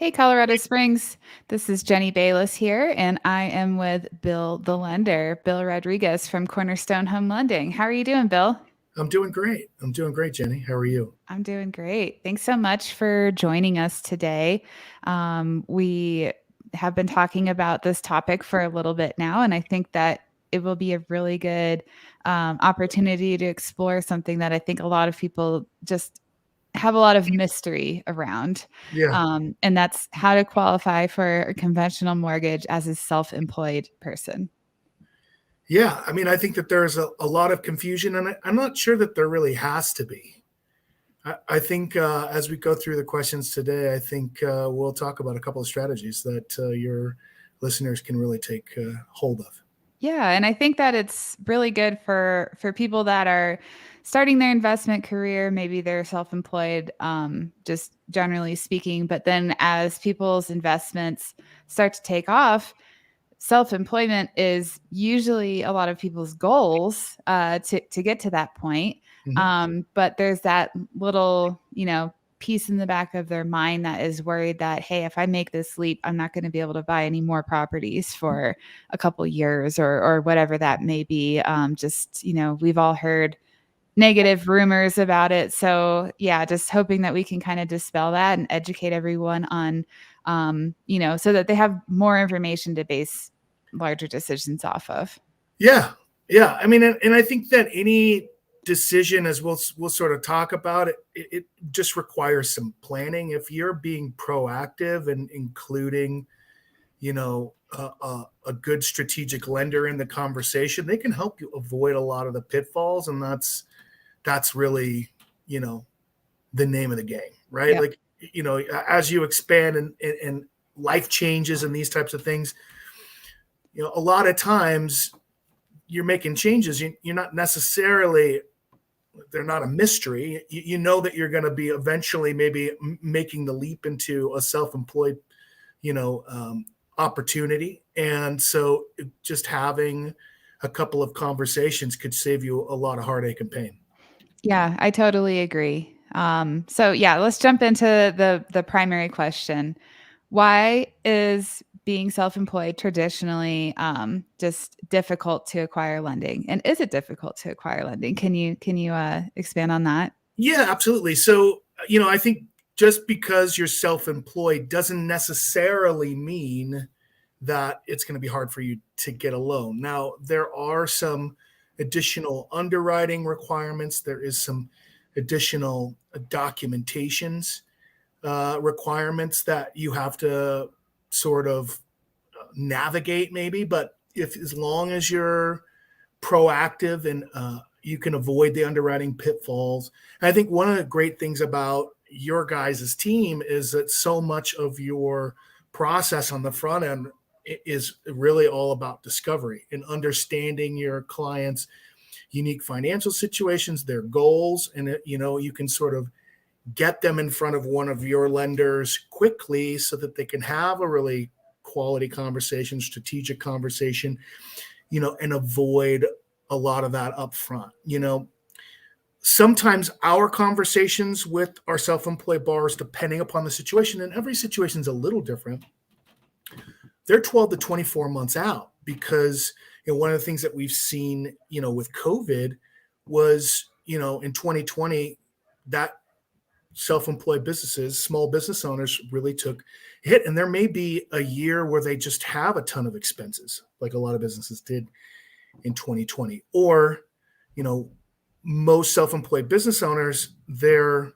Hey, Colorado Springs. This is Jenny Bayless here, and I am with Bill the lender, Bill Rodriguez from Cornerstone Home Lending. How are you doing, Bill? I'm doing great. I'm doing great, Jenny. How are you? I'm doing great. Thanks so much for joining us today. We have been talking about this topic for a little bit now, and I think that it will be a really good opportunity to explore something that I think a lot of people just have a lot of mystery around. Yeah. And that's how to qualify for a conventional mortgage as a self-employed person. Yeah. I mean, I think that there's a lot of confusion, and I'm not sure that there really has to be. I think as we go through the questions today, I think we'll talk about a couple of strategies that your listeners can really take hold of. Yeah, and I think that it's really good for people that are starting their investment career. Maybe they're self-employed, just generally speaking. But then as people's investments start to take off, self-employment is usually a lot of people's goals to get to that point. Hmm. But there's that little, piece in the back of their mind that is worried that, hey, if I make this leap, I'm not going to be able to buy any more properties for a couple years or whatever that may be. Just, we've all heard negative rumors about it. So yeah, just hoping that we can kind of dispel that and educate everyone on, so that they have more information to base larger decisions off of. Yeah. Yeah. I mean, and I think that any decision, as we'll sort of talk about it just requires some planning. If you're being proactive and including a good strategic lender in the conversation, they can help you avoid a lot of the pitfalls, and that's really you know the name of the game, right? Yep. Like as you expand and life changes and these types of things, a lot of times you're making changes. You're not necessarily, they're not a mystery. You know that you're going to be eventually maybe making the leap into a self-employed you know opportunity, and so just having a couple of conversations could save you a lot of heartache and pain. Yeah, I totally agree. So yeah, let's jump into the primary question. Why is being self-employed traditionally just difficult to acquire lending? And is it difficult to acquire lending? Can you expand on that? Yeah, absolutely. So I think just because you're self-employed doesn't necessarily mean that it's going to be hard for you to get a loan. Now, there are some additional underwriting requirements. There is some additional documentations requirements that you have to sort of navigate, maybe. But if as long as you're proactive and you can avoid the underwriting pitfalls, and I think one of the great things about your guys' team is that so much of your process on the front end is really all about discovery and understanding your clients' unique financial situations, their goals, and you can sort of get them in front of one of your lenders quickly so that they can have a really quality conversation, strategic conversation, and avoid a lot of that up front. Sometimes our conversations with our self-employed borrowers, depending upon the situation, and every situation is a little different, they're 12 to 24 months out, because one of the things that we've seen with COVID was in 2020 that self-employed businesses, small business owners really took a hit, and there may be a year where they just have a ton of expenses, like a lot of businesses did in 2020. Or most self-employed business owners, they're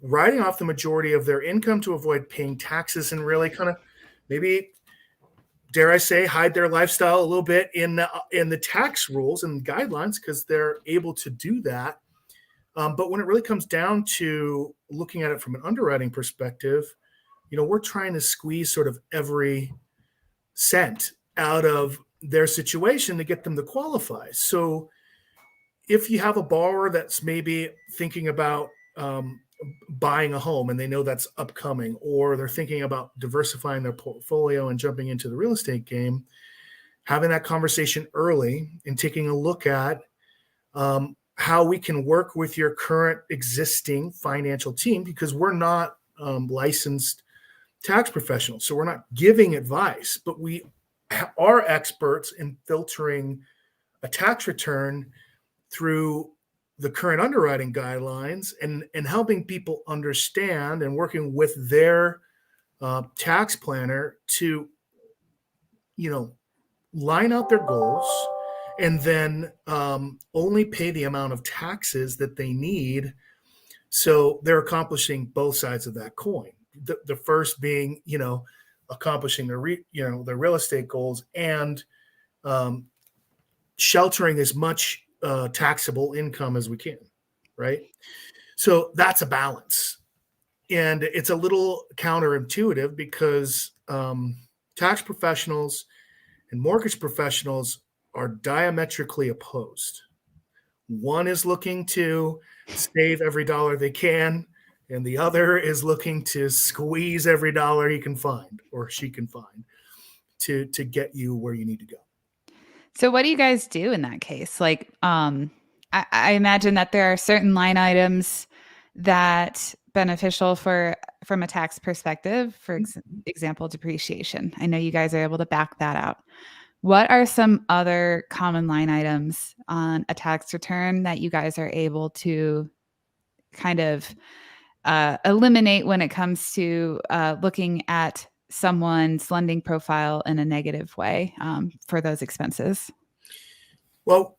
writing off the majority of their income to avoid paying taxes, and really kind of, maybe, dare I say, hide their lifestyle a little bit in the tax rules and guidelines, because they're able to do that. But when it really comes down to looking at it from an underwriting perspective, we're trying to squeeze sort of every cent out of their situation to get them to qualify. So if you have a borrower that's maybe thinking about buying a home, and they know that's upcoming, or they're thinking about diversifying their portfolio and jumping into the real estate game, having that conversation early and taking a look at how we can work with your current existing financial team, because we're not licensed tax professionals. So we're not giving advice, but we are experts in filtering a tax return through the current underwriting guidelines and helping people understand and working with their tax planner to, line out their goals and then only pay the amount of taxes that they need. So they're accomplishing both sides of that coin. The first being, accomplishing their real estate goals and sheltering as much taxable income as we can, right? So that's a balance. And it's a little counterintuitive because tax professionals and mortgage professionals are diametrically opposed. One is looking to save every dollar they can, and the other is looking to squeeze every dollar he can find or she can find to get you where you need to go. So what do you guys do in that case? Like, I imagine that there are certain line items that beneficial from a tax perspective, for example, depreciation. I know you guys are able to back that out. What are some other common line items on a tax return that you guys are able to kind of eliminate when it comes to looking at someone's lending profile in a negative way for those expenses? Well,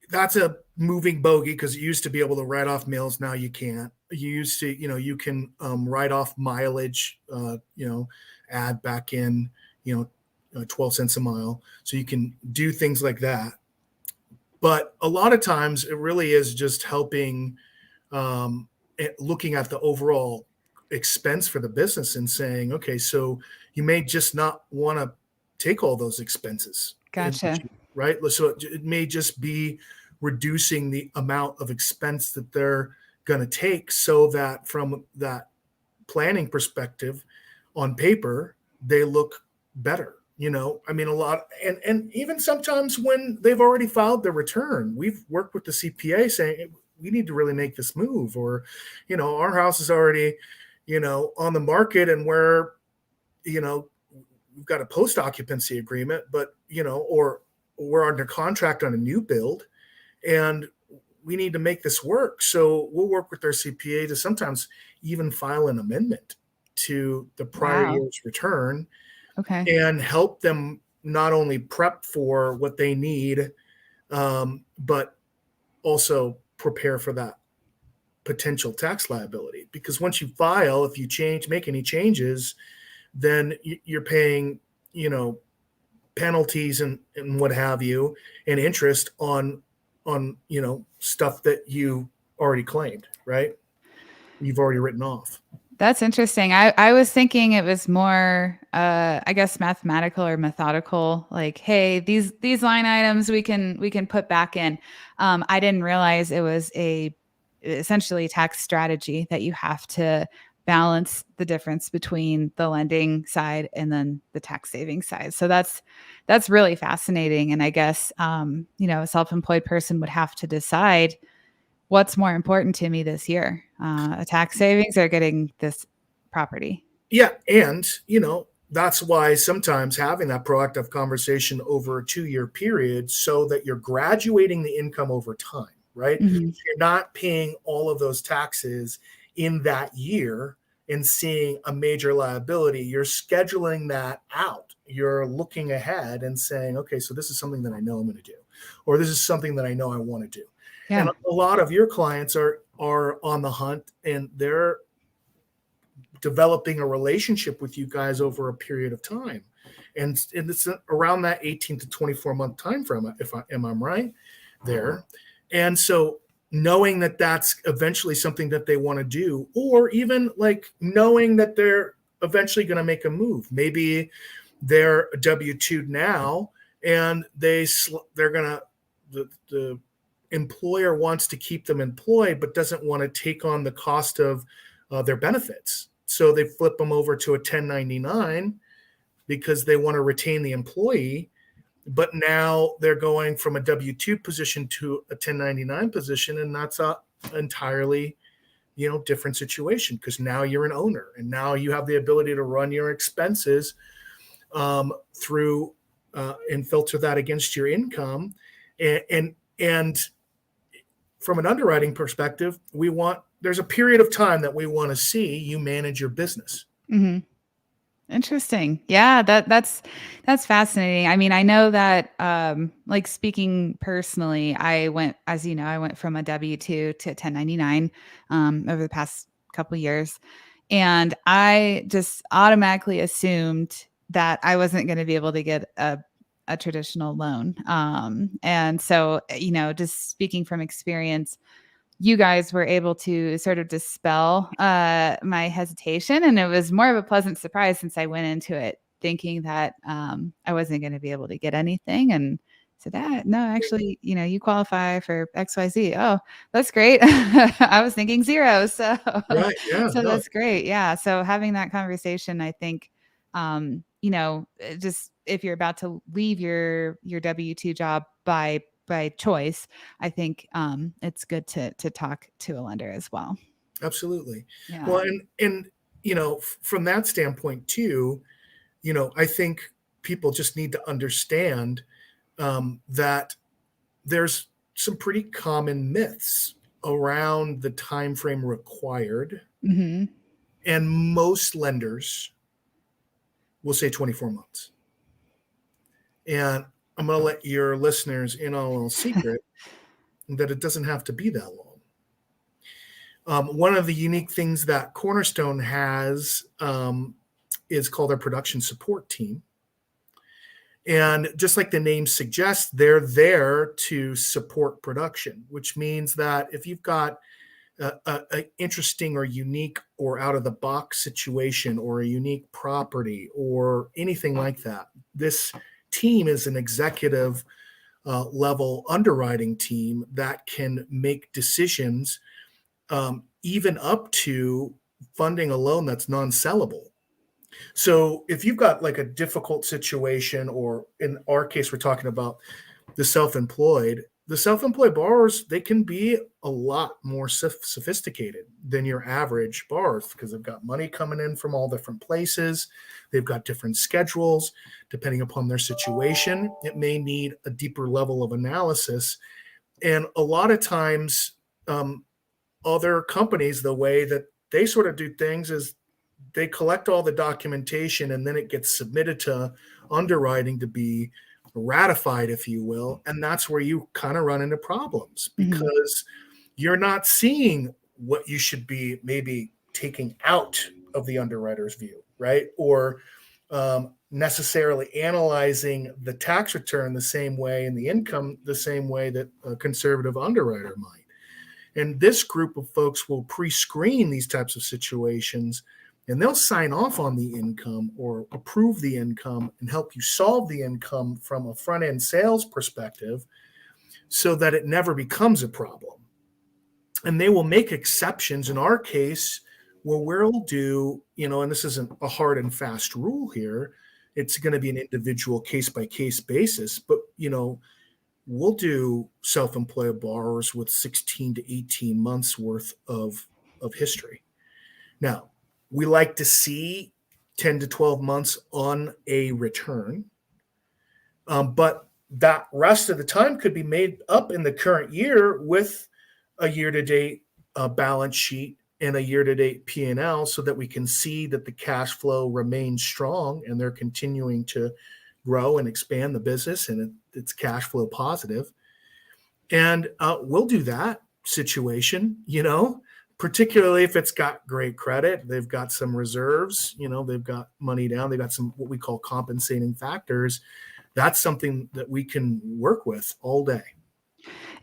that's a moving bogey because you used to be able to write off meals. Now you can't. You used to, you can write off mileage, add back in, 12 cents a mile. So you can do things like that. But a lot of times it really is just helping, looking at the overall expense for the business and saying, okay, so you may just not want to take all those expenses. Gotcha. Right. So it may just be reducing the amount of expense that they're going to take so that from that planning perspective on paper, they look better. A lot, and even sometimes when they've already filed their return, we've worked with the CPA saying we need to really make this move, or, our house is already, on the market and we've got a post occupancy agreement, but, or we're under contract on a new build and we need to make this work. So we'll work with their CPA to sometimes even file an amendment to the prior year's return. Okay. And help them not only prep for what they need, but also prepare for that potential tax liability. Because once you file, if you make any changes, then you're paying, penalties and what have you, and interest on stuff that you already claimed, right? You've already written off. That's interesting. I was thinking it was more, I guess, mathematical or methodical. Like, hey, these line items we can put back in. I didn't realize it was essentially tax strategy that you have to balance the difference between the lending side and then the tax saving side. So that's really fascinating. And I guess a self-employed person would have to decide what's more important to me this year, a tax savings or getting this property. Yeah. And, that's why sometimes having that proactive conversation over a 2-year period so that you're graduating the income over time, right? Mm-hmm. So you're not paying all of those taxes in that year and seeing a major liability. You're scheduling that out. You're looking ahead and saying, okay, so this is something that I know I'm going to do, or this is something that I know I want to do. Yeah. And a lot of your clients are on the hunt and they're developing a relationship with you guys over a period of time. And it's around that 18 to 24 month time frame, if I'm right there. And so knowing that that's eventually something that they want to do, or even like knowing that they're eventually going to make a move. Maybe they're a W-2 now and they're going to, the employer wants to keep them employed, but doesn't want to take on the cost of their benefits. So they flip them over to a 1099 because they want to retain the employee. But now they're going from a W-2 position to a 1099 position, and that's entirely different situation, because now you're an owner and now you have the ability to run your expenses through and filter that against your income. And from an underwriting perspective, there's a period of time that we want to see you manage your business. Mm-hmm. Interesting. Yeah, that's fascinating. I mean, I know that like speaking personally, I went, as you know, I went from a W-2 to 1099 over the past couple of years. And I just automatically assumed that I wasn't going to be able to get a traditional loan. And so, just speaking from experience, you guys were able to sort of dispel my hesitation. And it was more of a pleasant surprise since I went into it thinking that I wasn't going to be able to get anything. And said, no, actually, you qualify for XYZ. Oh, that's great. I was thinking zero. So, Right. Yeah. so No. that's great. Yeah. So having that conversation, I think, just if you're about to leave your W-2 job by choice, I think it's good to talk to a lender as well. Absolutely. Yeah. Well, and from that standpoint too, I think people just need to understand that there's some pretty common myths around the time frame required, Mm-hmm. and most lenders will say 24 months. And I'm going to let your listeners in on a little secret that it doesn't have to be that long. One of the unique things that Cornerstone has is called our production support team. And just like the name suggests, they're there to support production, which means that if you've got an interesting or unique or out of the box situation or a unique property or anything like that, this team is an executive level underwriting team that can make decisions even up to funding a loan that's non-sellable. So if you've got like a difficult situation, or in our case, we're talking about the self-employed borrowers, they can be a lot more sophisticated than your average borrowers because they've got money coming in from all different places. They've got different schedules. Depending upon their situation, it may need a deeper level of analysis. And a lot of times, other companies, the way that they sort of do things is they collect all the documentation and then it gets submitted to underwriting to be ratified, if you will. And that's where you kind of run into problems because you're not seeing what you should be maybe taking out of the underwriter's view, right? Or necessarily analyzing the tax return the same way and the income the same way that a conservative underwriter might. And this group of folks will pre-screen these types of situations, and they'll sign off on the income or approve the income and help you solve the income from a front-end sales perspective so that it never becomes a problem. And they will make exceptions. In our case, what we'll do, and this isn't a hard and fast rule here, it's going to be an individual case-by-case basis, but, we'll do self-employed borrowers with 16 to 18 months worth of history. Now, we like to see 10 to 12 months on a return, but that rest of the time could be made up in the current year with a year-to-date balance sheet and a year-to-date P&L so that we can see that the cash flow remains strong and they're continuing to grow and expand the business and it's cash flow positive. And we'll do that situation, particularly if it's got great credit, they've got some reserves, they've got money down, they've got some what we call compensating factors. That's something that we can work with all day.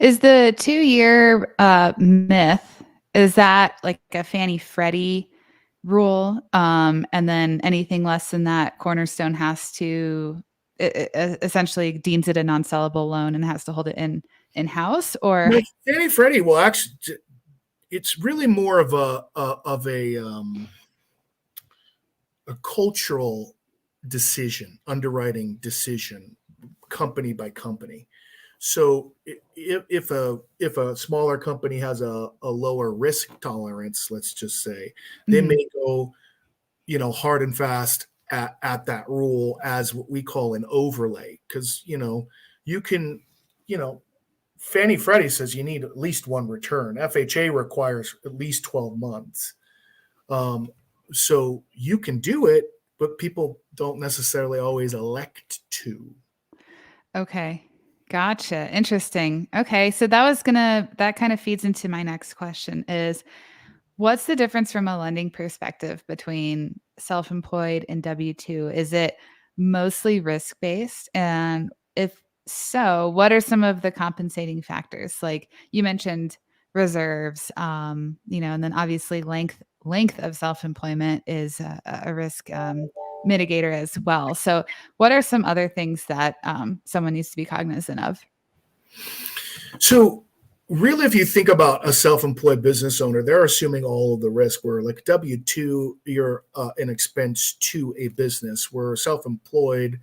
Is the 2-year myth, is that like a Fannie Freddie rule? And then anything less than that, Cornerstone has to essentially deems it a non-sellable loan and has to hold it in-house, or? Well, Fannie Freddie will actually, it's really more of a cultural decision, underwriting decision, company by company. So if a smaller company has a lower risk tolerance, let's just say, they Mhm. may go, hard and fast at that rule as what we call an overlay. Because, you can, you know, Fannie Freddie says you need at least one return. FHA requires at least 12 months. Um, so you can do it, but people don't necessarily always elect to. Okay. Gotcha. Interesting. Okay. So that kind of feeds into my next question is what's the difference from a lending perspective between self-employed and W-2? Is it mostly risk-based? And if so, what are some of the compensating factors? Like you mentioned reserves, and then obviously length of self-employment is a risk mitigator as well. So what are some other things that someone needs to be cognizant of? So really, if you think about a self-employed business owner, they're assuming all of the risk. Where like W-2, you're an expense to a business. Where self-employed,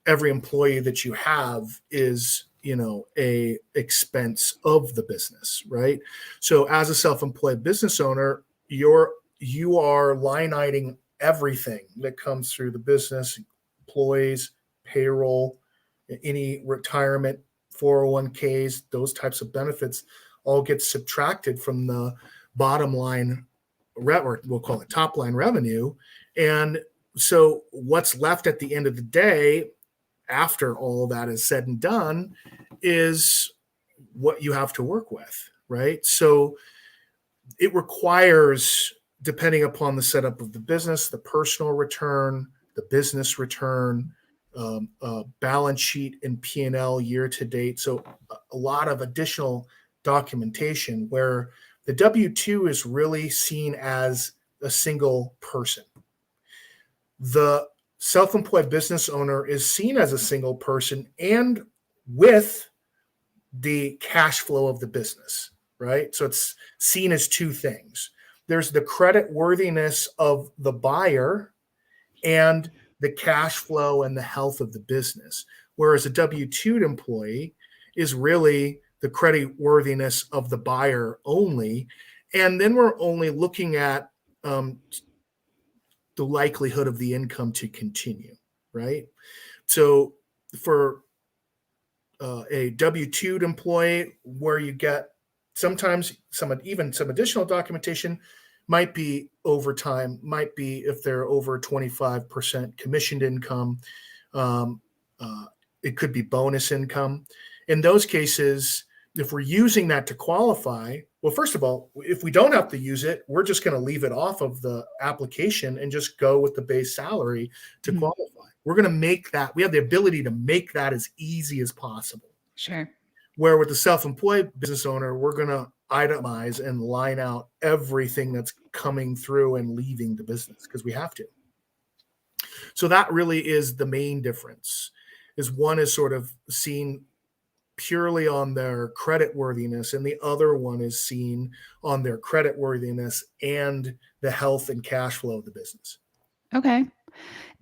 every employee that you have is a expense of the business, right? So as a self-employed business owner, you are line iteming everything that comes through the business, employees, payroll, any retirement, 401ks, those types of benefits all get subtracted from the bottom line, or we'll call it top line revenue. And so what's left at the end of the day, after all of that is said and done, is what you have to work with, right? So it requires, depending upon the setup of the business, the personal return, the business return, balance sheet and P&L year to date. So a lot of additional documentation where the W-2 is really seen as a single person. The self-employed business owner is seen as a single person and with the cash flow of the business, right? So it's seen as two things. There's the credit worthiness of the buyer and the cash flow and the health of the business. Whereas a W-2 employee is really the credit worthiness of the buyer only. And then we're only looking at the likelihood of the income to continue, right? So for a W-2 employee, where you get sometimes some additional documentation, might be overtime, might be if they're over 25% commissioned income. Um, uh, it could be bonus income. In those cases, if we're using that to qualify, well, first of all, if we don't have to use it, we're just going to leave it off of the application and just go with the base salary to Mhm. qualify. We're going to make that, we have the ability to make that as easy as possible. Sure. Where with the self-employed business owner, we're going to itemize and line out everything that's coming through and leaving the business because we have to. So that really is the main difference. Is one is sort of seen purely on their credit worthiness, and the other one is seen on their credit worthiness and the health and cash flow of the business. Okay.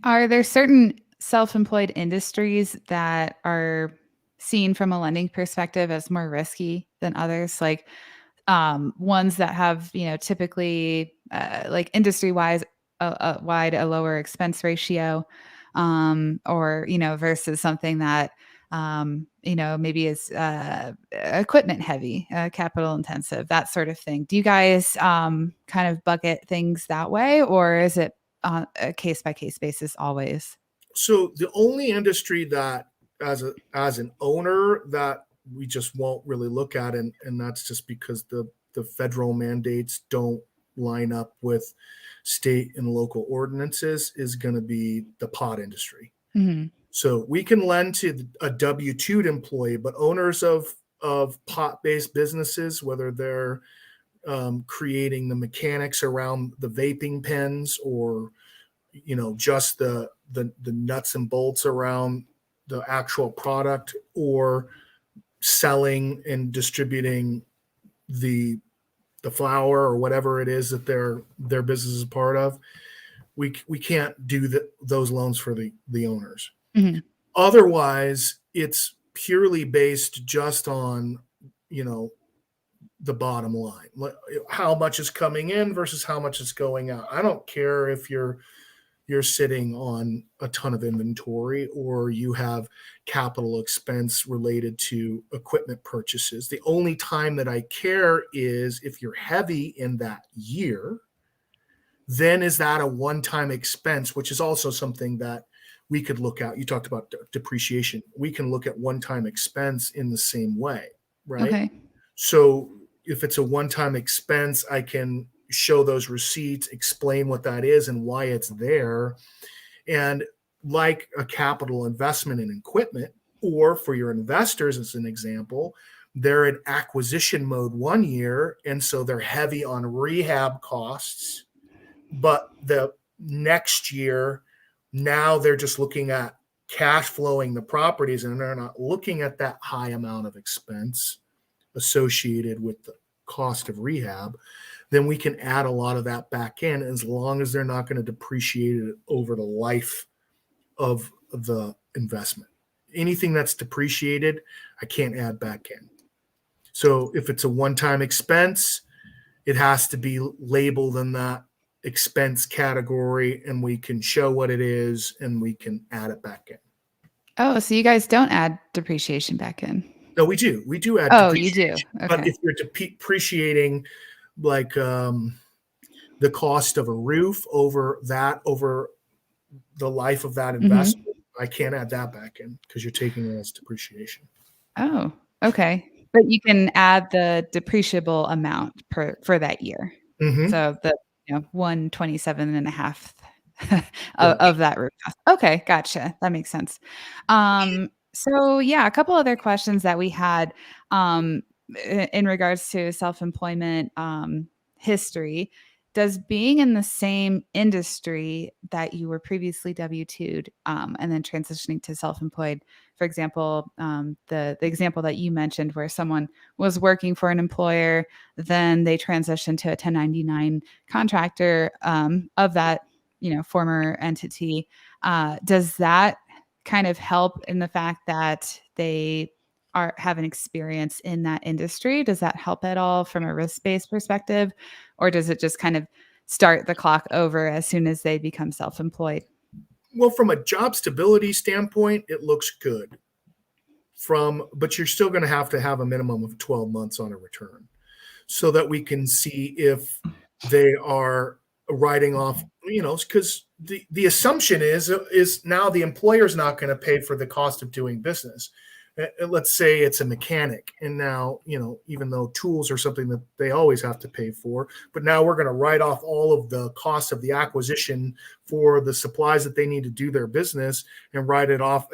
Are there certain self-employed industries that are seen from a lending perspective as more risky than others? Like ones that have, typically like industry-wise, a lower expense ratio, or, versus something that, maybe is equipment heavy, capital intensive, that sort of thing. Do you guys kind of bucket things that way, or is it on a case by case basis always? So the only industry that as an owner that we just won't really look at, and that's just because the federal mandates don't line up with state and local ordinances, is going to be the pot industry. Mhm. So we can lend to a W-2 employee, but owners of pot-based businesses, whether they're creating the mechanics around the vaping pens, or just the nuts and bolts around the actual product, or selling and distributing the flour or whatever it is that their business is part of, we can't do those loans for the owners. Mhm. Otherwise, it's purely based just on, the bottom line, how much is coming in versus how much is going out. I don't care if you're sitting on a ton of inventory or you have capital expense related to equipment purchases. The only time that I care is if you're heavy in that year, then is that a one-time expense, which is also something that we could look at. You talked about depreciation. We can look at one-time expense in the same way, right? Okay. So if it's a one-time expense, I can show those receipts, explain what that is and why it's there. And like a capital investment in equipment, or for your investors, as an example, they're in acquisition mode 1 year, and so they're heavy on rehab costs. But the next year, now they're just looking at cash flowing the properties, and they're not looking at that high amount of expense associated with the cost of rehab. Then we can add a lot of that back in, as long as they're not going to depreciate it over the life of the investment. Anything that's depreciated, I can't add back in. So if it's a one-time expense, it has to be labeled in that expense category, and we can show what it is and we can add it back in. Oh, so you guys don't add depreciation back in? No, we do. We do add Oh, you do. depreciation. Okay. But if you're depreciating like the cost of a roof over the life of that investment, I can't add that back in because you're taking it as depreciation. Oh, okay. But you can add the depreciable amount for that year. So the 127.5 of that roof cost. Okay, gotcha. That makes sense. So yeah, a couple other questions that we had in regards to self-employment history. Does being in the same industry that you were previously W-2'd and then transitioning to self-employed, for example, the example that you mentioned where someone was working for an employer, then they transitioned to a 1099 contractor of that, former entity. Does that kind of help in the fact that they have an experience in that industry? Does that help at all from a risk-based perspective, or does it just kind of start the clock over as soon as they become self-employed? Well, from a job stability standpoint, it looks good. But you're still going to have a minimum of 12 months on a return, so that we can see if they are writing off, because the assumption is now the employer's not going to pay for the cost of doing business. Let's say it's a mechanic, and now, even though tools are something that they always have to pay for, but now we're going to write off all of the cost of the acquisition for the supplies that they need to do their business and write it off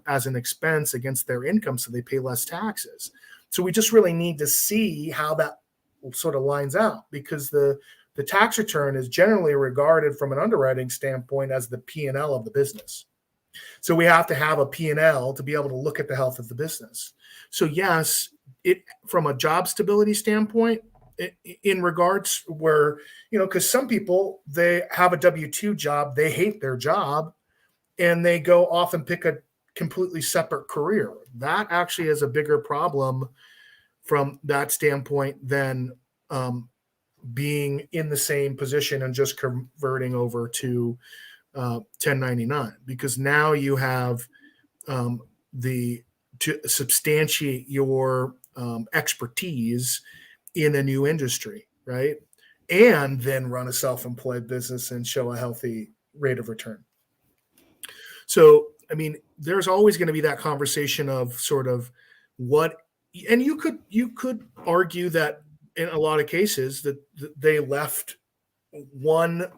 as an expense against their income, so they pay less taxes. So we just really need to see how that sort of lines out, because the tax return is generally regarded from an underwriting standpoint as the P&L of the business. So we have to have a P&L to be able to look at the health of the business. So yes, from a job stability standpoint, in regards where, because some people, they have a W-2 job, they hate their job, and they go off and pick a completely separate career. That actually is a bigger problem from that standpoint than being in the same position and just converting over to 1099, because now you have to substantiate your expertise in a new industry, right? And then run a self-employed business and show a healthy rate of return. So, there's always going to be that conversation of sort of and you could argue that in a lot of cases that they left one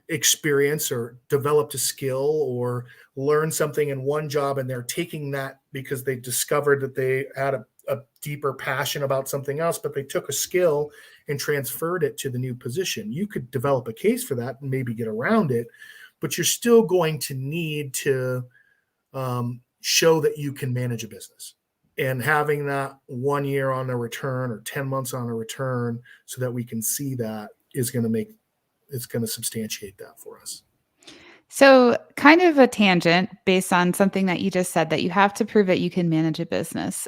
experience or developed a skill or learned something in one job, and they're taking that because they discovered that they had a deeper passion about something else, but they took a skill and transferred it to the new position. You could develop a case for that and maybe get around it, but you're still going to need to show that you can manage a business. And having that 1 year on a return or 10 months on a return so that we can see that it's going to substantiate that for us. So, kind of a tangent based on something that you just said that you have to prove that you can manage a business.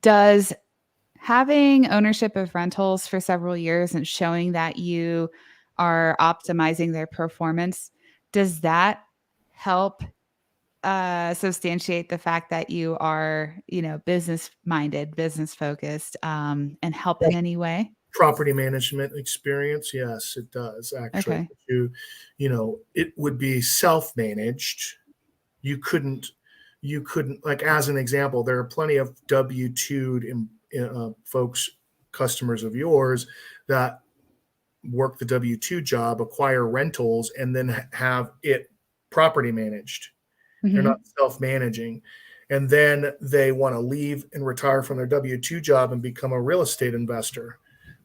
Does having ownership of rentals for several years and showing that you are optimizing their performance, does that help substantiate the fact that you are, business minded, business focused, and help in any way? Property management experience, yes, it does actually. Okay. It would be self-managed. You couldn't, like as an example, there are plenty of W-2'd folks, customers of yours that work the W-2 job, acquire rentals, and then have it property managed. They're not Hmm. self-managing. And then they want to leave and retire from their W-2 job and become a real estate investor.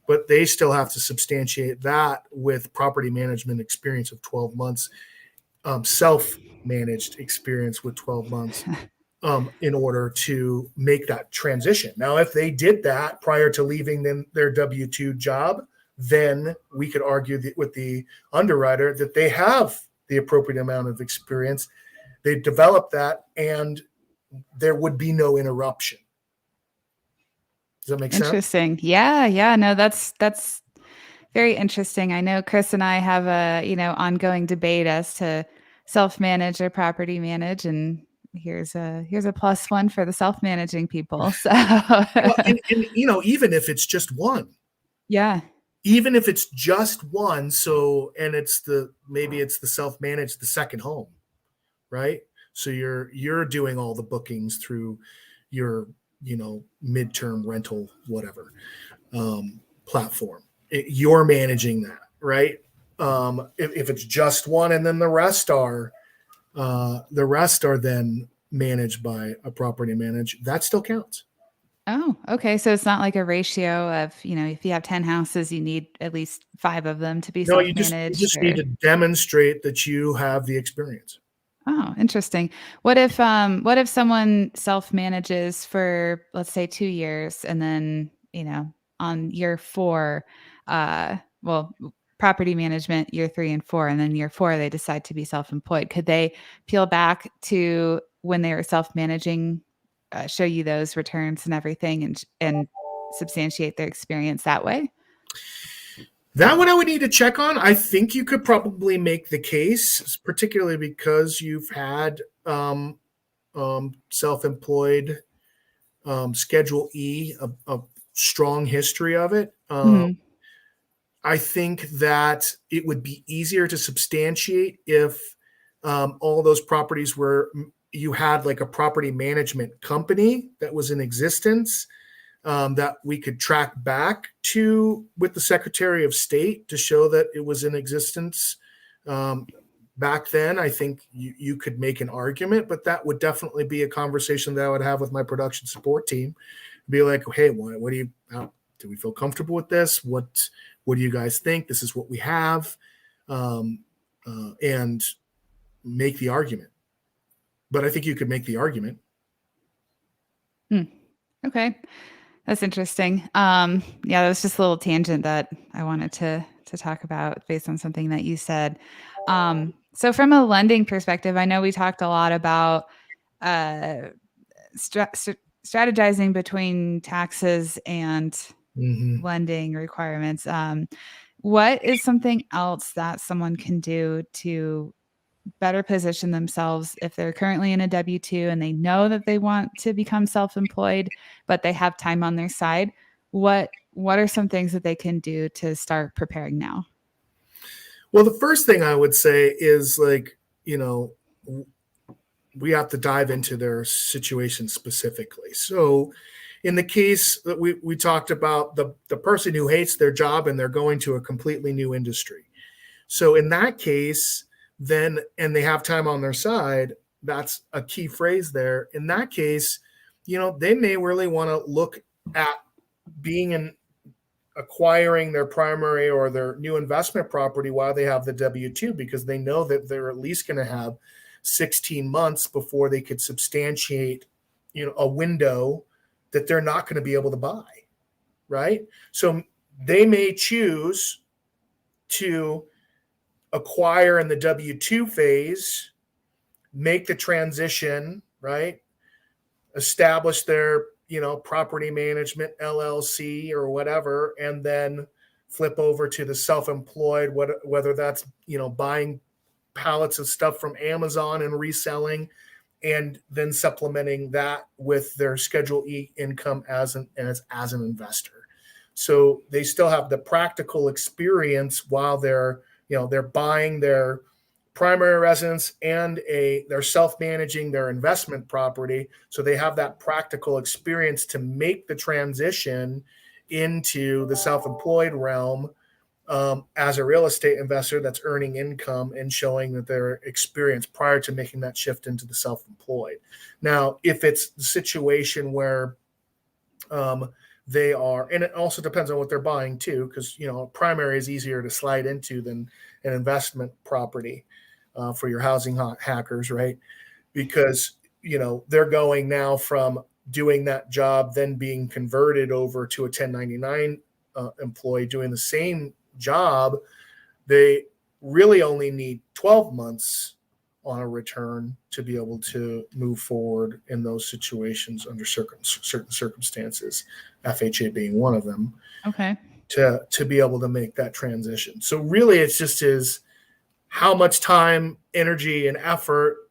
But they still have to substantiate that with property management experience of 12 months, self-managed experience with 12 months, in order to make that transition. Now, if they did that prior to leaving their W-2 job, then we could argue with the underwriter that they have the appropriate amount of experience. They've developed that, and there would be no interruption. Does that make sense? Interesting. Yeah, yeah. No, that's very interesting. I know Chris and I have a, ongoing debate as to self-manage or property manage, and here's a plus one for the self-managing people. So Well, and even if it's just one, yeah. even if it's just one, so and maybe it's the self-managed, the second home, right? So you're doing all the bookings through your midterm rental whatever platform. You're managing that, right? If it's just one, and then the rest are then managed by a property manager, that still counts. Oh, okay. So it's not like a ratio of, if you have 10 houses, you need at least 5 of them to be No, you self-managed just need or to demonstrate that you have the experience. oh, interesting. What if someone self-manages for, let's say, 2 years and then, on year 4, well, property management year 3 and 4, and then year 4 they decide to be self-employed. Could they peel back to when they were self-managing, show you those returns and everything and substantiate their experience that way? That one I would need to check on. I think you could probably make the case, particularly because you've had self-employed, Schedule E, a strong history of it. Mhm. I think that it would be easier to substantiate if all those properties were you had like a property management company that was in existence, that we could track back to with the Secretary of State to show that it was in existence back then. I think you could make an argument, but that would definitely be a conversation that I would have with my production support team. Be like, hey, what do you? Do we feel comfortable with this? What do you guys think? This is what we have, and make the argument. But I think you could make the argument. Hmm. Okay. That's interesting. Yeah, that was just a little tangent that I wanted to talk about based on something that you said. So from a lending perspective, I know we talked a lot about uh, strategizing between taxes and Mm-hmm. lending requirements. What is something else that someone can do to better position themselves if they're currently in a W-2 and they know that they want to become self-employed, but they have time on their side? What are some things that they can do to start preparing now? Well, the first thing I would say is like, we have to dive into their situation specifically. So, in the case that we talked about, the person who hates their job and they're going to a completely new industry. So, in that case, then, and they have time on their side, that's a key phrase there. In that case, they may really want to look at being in acquiring their primary or their new investment property while they have the W-2, because they know that they're at least going to have 16 months before they could substantiate, a window that they're not going to be able to buy, right? So they may choose to acquire in the W-2 phase, make the transition, right? Establish their, property management LLC or whatever, and then flip over to the self-employed, whether that's, buying pallets of stuff from Amazon and reselling, and then supplementing that with their Schedule E income as an investor. So they still have the practical experience while they're buying their primary residence and they're self-managing their investment property. So they have that practical experience to make the transition into the self-employed realm, as a real estate investor that's earning income and showing that they're experienced prior to making that shift into the self-employed. Now, if it's the situation where they are, and it also depends on what they're buying too, because primary is easier to slide into than an investment property, for your housing hackers, right? Because they're going now from doing that job, then being converted over to a 1099 employee doing the same job. They really only need 12 months on a return to be able to move forward in those situations under certain circumstances, FHA being one of them. Okay. To be able to make that transition. So really, it's just is how much time, energy, and effort,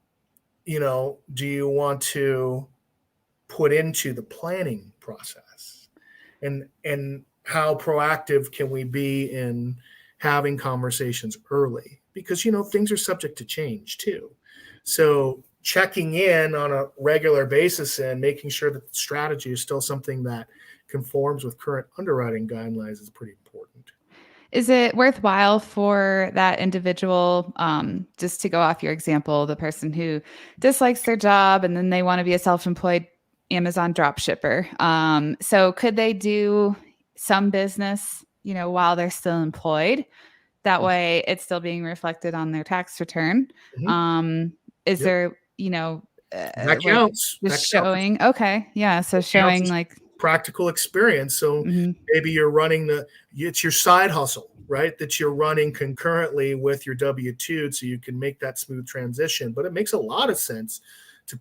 do you want to put into the planning process, and how proactive can we be in having conversations early, because things are subject to change too. So checking in on a regular basis and making sure that the strategy is still something that conforms with current underwriting guidelines is pretty important. Is it worthwhile for that individual, just to go off your example, the person who dislikes their job and then they want to be a self-employed Amazon drop shipper? So could they do some business, while they're still employed? That way it's still being reflected on their tax return. Mm-hmm. Is Yep. there, That like counts. just showing, okay. Yeah. So showing like practical experience. So maybe you're running it's your side hustle, right? That you're running concurrently with your W-2, so you can make that smooth transition. But it makes a lot of sense to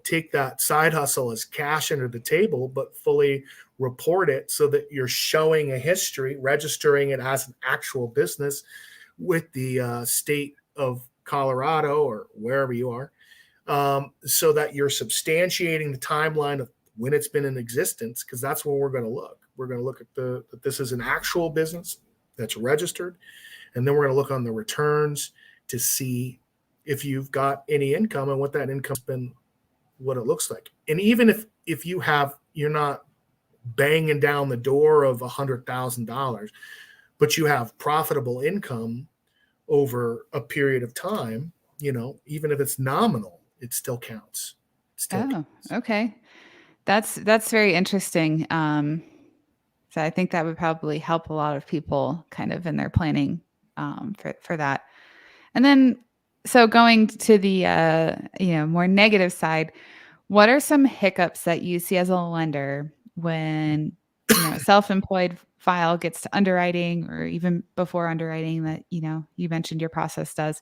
take that side hustle as cash under the table, but fully report it so that you're showing a history, registering it as an actual business with the state of Colorado or wherever you are, so that you're substantiating the timeline of when it's been in existence, because that's when we're going to look. We're going to look at that this is an actual business that's registered, and then we're going to look on the returns to see if you've got any income and what that income's been, what it looks like. And even if you're not banging down the door of $100,000, but you have profitable income over a period of time, even if it's nominal, it still counts. Okay. That's very interesting. So I think that would probably help a lot of people kind of in their planning, for that. And then, so going to the more negative side, what are some hiccups that you see as a lender when a self-employed file gets to underwriting, or even before underwriting that you mentioned your process does?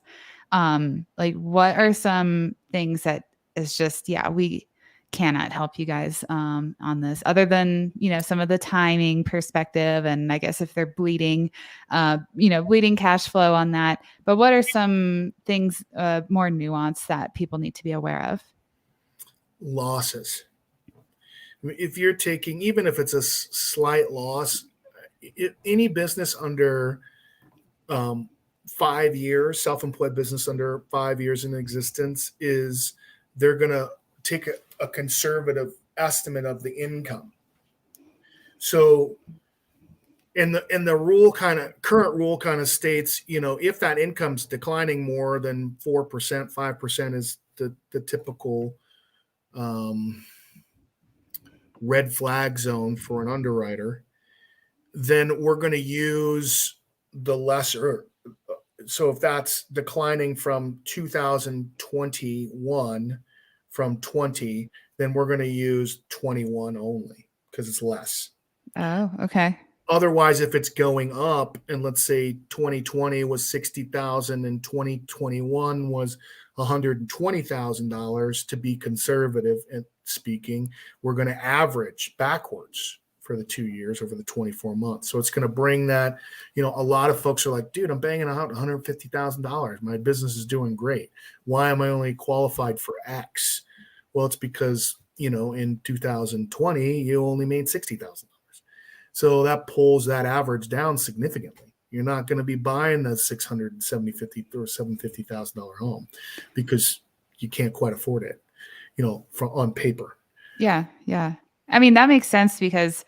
Like, what are some things that is just, we cannot help you guys on this, other than some of the timing perspective, and I guess if they're bleeding cash flow on that. But what are some things more nuanced that people need to be aware of? Losses. If you're taking, even if it's a slight loss, any business under 5 years, self-employed business under 5 years in existence, they're going to take a conservative estimate of the income. So, and the rule current rule kind of states, if that income's declining more than 4%, 5% is the typical red flag zone for an underwriter, then we're going to use the lesser. So if that's declining from 2021 from 20, then we're going to use 21 only because it's less. Oh, okay. Otherwise, if it's going up, and let's say 2020 was 60,000 and 2021 was $120,000, to be conservative and speaking, we're going to average backwards for the 2 years over the 24 months. So it's going to bring that, a lot of folks are like, dude, I'm banging out $150,000. My business is doing great. Why am I only qualified for X? Well, it's because, in 2020, you only made $60,000. So that pulls that average down significantly. You're not going to be buying the $670,000 or $750,000 home because you can't quite afford it, on paper. Yeah. Yeah. I mean, that makes sense because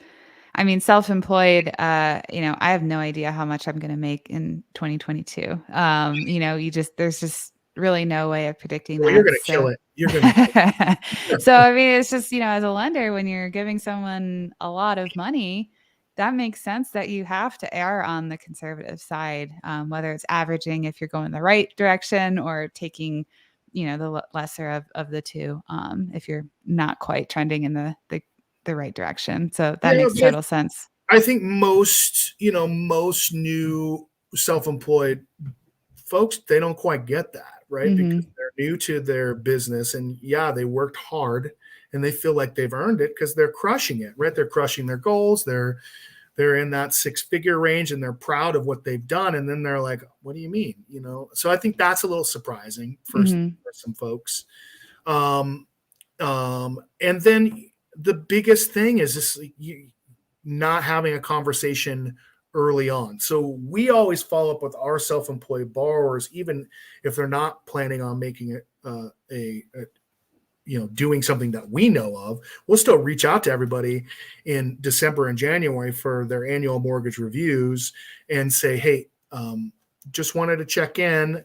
self-employed, I have no idea how much I'm going to make in 2022. There's just really no way of predicting Well, you're that. going to kill So, it. You're going to kill it. so I mean, it's just, as a lender, when you're giving someone a lot of money, that makes sense that you have to err on the conservative side, whether it's averaging if you're going the right direction or taking, the lesser of the two, if you're not quite trending in the right direction. So that Yeah, makes total sense. I think most new self-employed folks, they don't quite get that, right? Because Hmm. they're new to their business, and they worked hard and they feel like they've earned it because they're crushing it, right? They're crushing their goals. They're in that six-figure range and they're proud of what they've done. And then they're like, what do you mean? So I think that's a little surprising for Hmm. some folks. And then the biggest thing is this, not having a conversation early on. So we always follow up with our self-employed borrowers, even if they're not planning on making it doing something that we know of. We'll still reach out to everybody in December and January for their annual mortgage reviews and say, hey, just wanted to check in.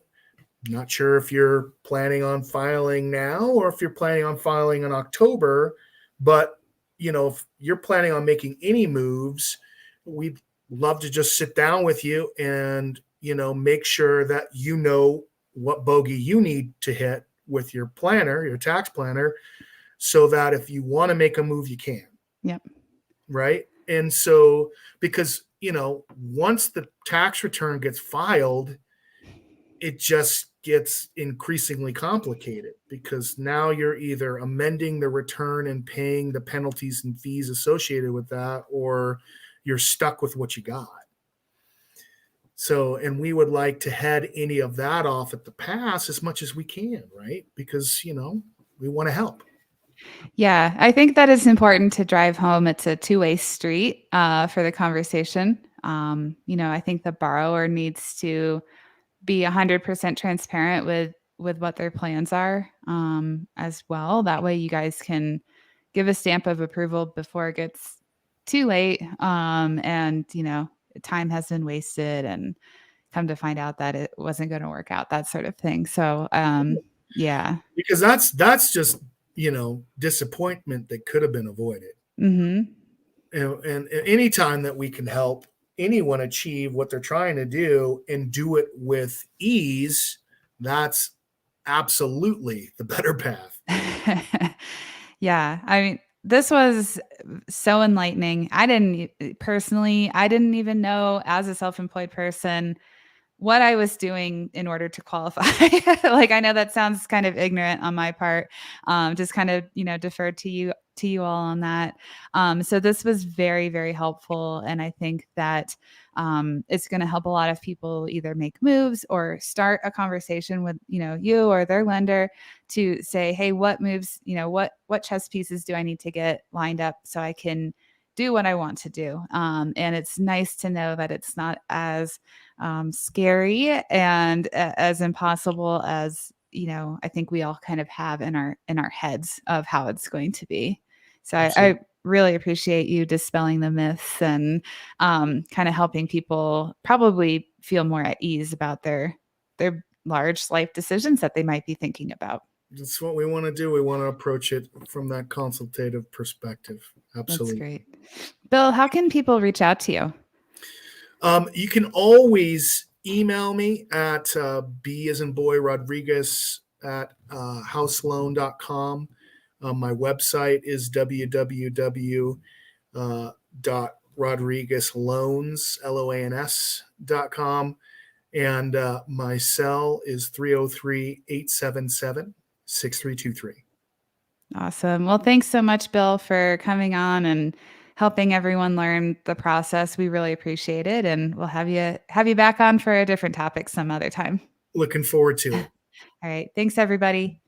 Not sure if you're planning on filing now or if you're planning on filing in October, but if you're planning on making any moves, we'd love to just sit down with you and, make sure that what bogey you need to hit with your planner, your tax planner, so that if you want to make a move, you can. Yep. Right. And so, because, once the tax return gets filed, it just gets increasingly complicated because now you're either amending the return and paying the penalties and fees associated with that, or you're stuck with what you got. So, and we would like to head any of that off at the pass as much as we can, right? Because, we want to help. Yeah, I think that is important to drive home. It's a two-way street for the conversation. I think the borrower needs to be 100% transparent with what their plans are, as well. That way you guys can give a stamp of approval before it gets too late, and time has been wasted and come to find out that it wasn't going to work out, that sort of thing. So yeah. Because that's just, disappointment that could have been avoided. Hmm. And any time that we can help anyone achieve what they're trying to do and do it with ease, that's absolutely the better path. Yeah, this was so enlightening. I didn't even know, as a self-employed person, what I was doing in order to qualify. Like, I know that sounds kind of ignorant on my part. Just kind of, defer to you all on that. So this was very, very helpful. And I think that it's going to help a lot of people either make moves or start a conversation with, you or their lender to say, hey, what moves, what chess pieces do I need to get lined up so I can do what I want to do. And it's nice to know that it's not as scary and as impossible as I think we all kind of have in our heads of how it's going to be. So I really appreciate you dispelling the myths and kind of helping people probably feel more at ease about their large life decisions that they might be thinking about. That's what we want to do. We want to approach it from that consultative perspective. That's Absolutely. great. Bill, how can people reach out to you? You can always email me at B as in boy Rodriguez at houseloan.com. My website is www.rodriguez Rodriguez Loans, LOANS.com. And my cell is 303-877-6323. Awesome. Well, thanks so much, Bill, for coming on and helping everyone learn the process. We really appreciate it, and we'll have you back on for a different topic some other time. Looking forward to it. All right. Thanks, everybody.